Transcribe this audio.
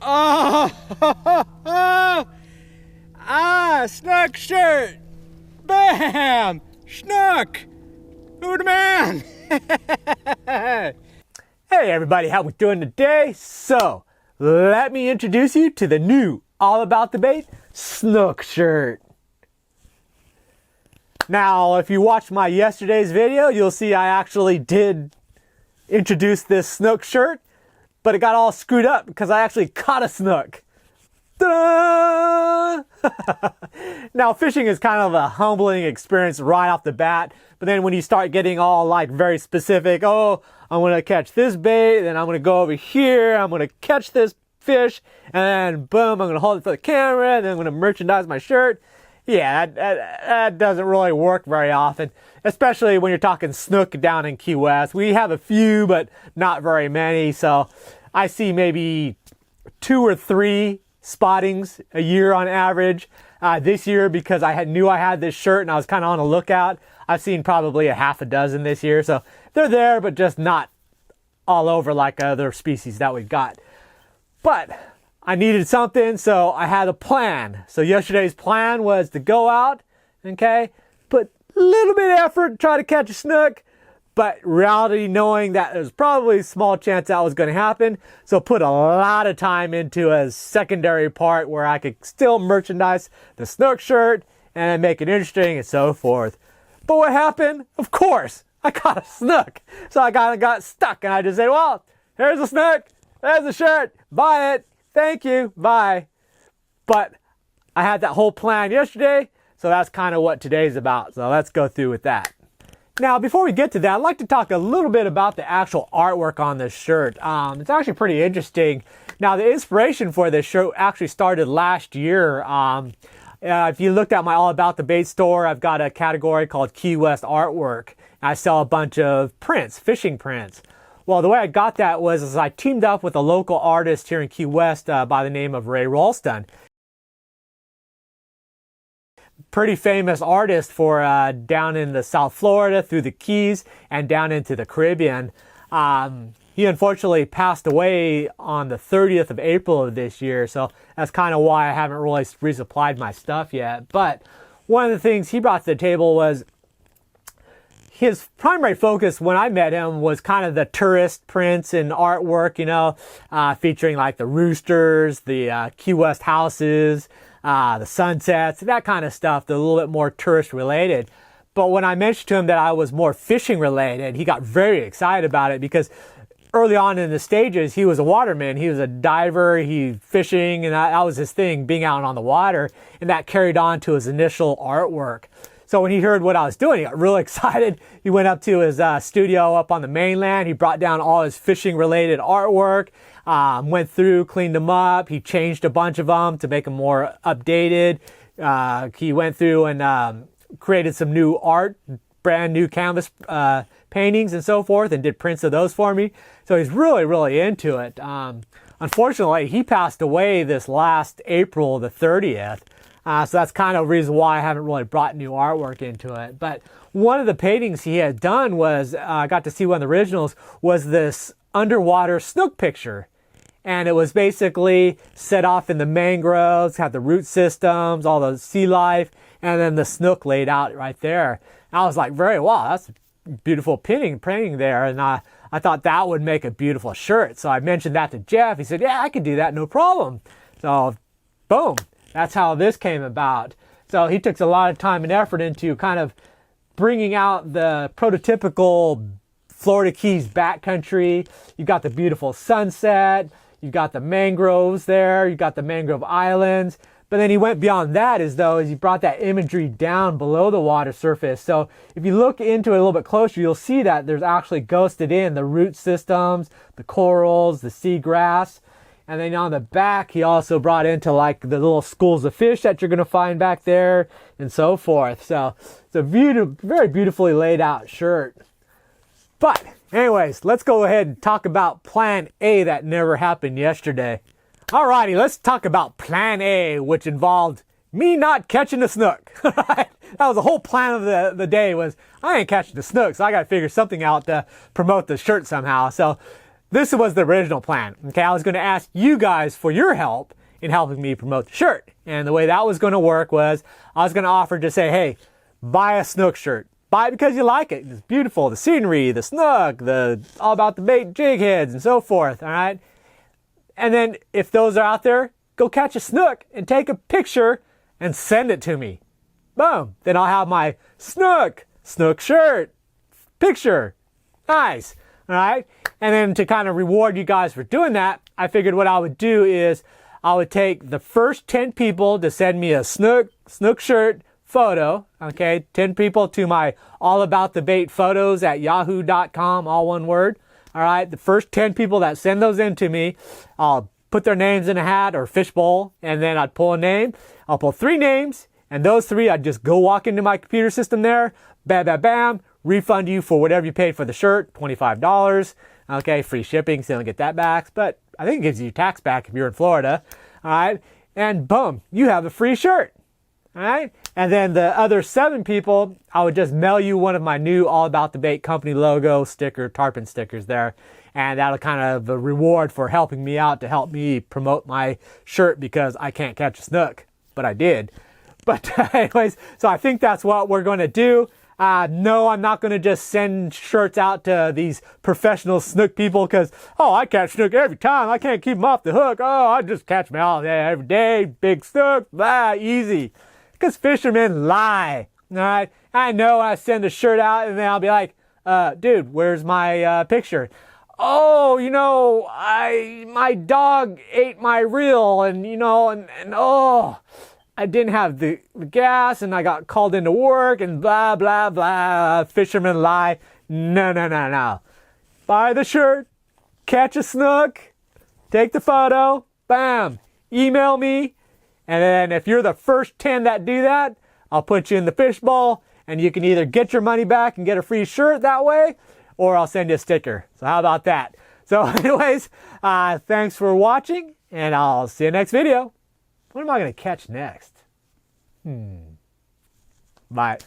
Oh, Snook shirt. Bam, Snook. Who the man? Hey everybody, how we doing today? So, let me introduce you to the new All About the Bait Snook shirt. Now, if you watched my yesterday's video, you'll see I actually did introduce this Snook shirt, but it got all screwed up because I actually caught a snook. Ta-da! Now, fishing is kind of a humbling experience right off the bat, but then when you start getting all like very specific, oh, I'm going to catch this bait, then I'm going to go over here, I'm going to catch this fish, and then boom, I'm going to hold it for the camera, and then I'm going to merchandise my shirt. Yeah, that doesn't really work very often, especially when you're talking snook down in Key West. We have a few, but not very many, so I see maybe 2 or 3 spottings a year on average. This year, because I knew I had this shirt and I was kind of on the lookout, I've seen probably a half a dozen this year, so they're there, but just not all over like other species that we've got. But I needed something, so I had a plan. So yesterday's plan was to go out, okay, put a little bit of effort, try to catch a snook, but reality knowing that there's probably a small chance that was going to happen. So put a lot of time into a secondary part where I could still merchandise the snook shirt and make it interesting and so forth. But what happened? Of course, I caught a snook. So I kind of got stuck and I just said, well, here's a snook, there's the shirt, buy it. Thank you, bye. But I had that whole plan yesterday, so that's kind of what today's about. So let's go through with that. Now, before we get to that, I'd like to talk a little bit about the actual artwork on this shirt. It's actually pretty interesting. Now, the inspiration for this shirt actually started last year. If you looked at my All About the Bait store, I've got a category called Key West Artwork. I sell a bunch of prints, fishing prints. Well, the way I got that was I teamed up with a local artist here in Key West by the name of Ray Ralston. Pretty famous artist for down in the South Florida, through the Keys, and down into the Caribbean. He unfortunately passed away on the 30th of April of this year, so that's kind of why I haven't really resupplied my stuff yet. But one of the things he brought to the table was his primary focus when I met him was kind of the tourist prints and artwork, you know, featuring like the roosters, the Key West houses, the sunsets, that kind of stuff, the little bit more tourist related. But when I mentioned to him that I was more fishing related, he got very excited about it because early on in the stages, he was a waterman, he was a diver, he fishing, and that was his thing, being out on the water, and that carried on to his initial artwork. So when he heard what I was doing, he got really excited. He went up to his studio up on the mainland. He brought down all his fishing related artwork, went through, cleaned them up. He changed a bunch of them to make them more updated. He went through and created some new art, brand new canvas paintings and so forth, and did prints of those for me. So he's really, really into it. Unfortunately, he passed away this last April the 30th. So that's kind of the reason why I haven't really brought new artwork into it. But one of the paintings he had done was, I got to see one of the originals, was this underwater snook picture. And it was basically set off in the mangroves, had the root systems, all the sea life, and then the snook laid out right there. And I was like, wow, that's a beautiful painting there. And I thought that would make a beautiful shirt. So I mentioned that to Jeff. He said, yeah, I can do that, no problem. So boom. That's how this came about. So he took a lot of time and effort into kind of bringing out the prototypical Florida Keys backcountry. You've got the beautiful sunset. You've got the mangroves there. You've got the mangrove islands. But then he went beyond that as he brought that imagery down below the water surface. So if you look into it a little bit closer, you'll see that there's actually ghosted in the root systems, the corals, the seagrass. And then on the back, he also brought into like the little schools of fish that you're going to find back there and so forth. So it's a very beautifully laid out shirt. But anyways, let's go ahead and talk about plan A that never happened yesterday. Alrighty, let's talk about plan A, which involved me not catching the snook. That was the whole plan of the day was I ain't catching the snook, so I got to figure something out to promote the shirt somehow. So this was the original plan. Okay, I was going to ask you guys for your help in helping me promote the shirt. And the way that was going to work was I was going to offer to say, hey, buy a Snook shirt. Buy it because you like it. It's beautiful. The scenery, the Snook, the all about the bait jig heads and so forth. All right. And then if those are out there, go catch a Snook and take a picture and send it to me. Boom. Then I'll have my Snook shirt picture. Nice. All right. And then to kind of reward you guys for doing that, I figured what I would do is I would take the first 10 people to send me a Snook shirt photo. Okay. 10 people to my AllAboutTheBaitPhotos at yahoo.com, all one word. All right. The first 10 people that send those in to me, I'll put their names in a hat or fishbowl, and then I'd pull a name. I'll pull 3 names, and those 3, I'd just go walk into my computer system there, bam, bam, bam, refund you for whatever you paid for the shirt, $25. Okay, free shipping, so you don't get that back, but I think it gives you tax back if you're in Florida. All right, and boom, you have a free shirt. All right, and then the other 7 people, I would just mail you one of my new All About the Bait company logo sticker, tarpon stickers there. And that'll kind of a reward for helping me out to help me promote my shirt because I can't catch a Snook, but I did. But anyways, so I think that's what we're going to do. No, I'm not going to just send shirts out to these professional Snook people because, oh, I catch Snook every time. I can't keep them off the hook. Oh, I just catch them all day, every day. Big Snook, blah, easy. Because fishermen lie. All right. I know I send a shirt out and then I'll be like, dude, where's my picture? Oh, you know, my dog ate my reel and, you know, and oh, I didn't have the gas and I got called into work and blah, blah, blah. Fishermen lie. No. Buy the shirt, catch a Snook, take the photo, bam, email me. And then if you're the first 10 that do that, I'll put you in the fishbowl and you can either get your money back and get a free shirt that way, or I'll send you a sticker. So how about that? So anyways, thanks for watching and I'll see you next video. What am I going to catch next? Bye.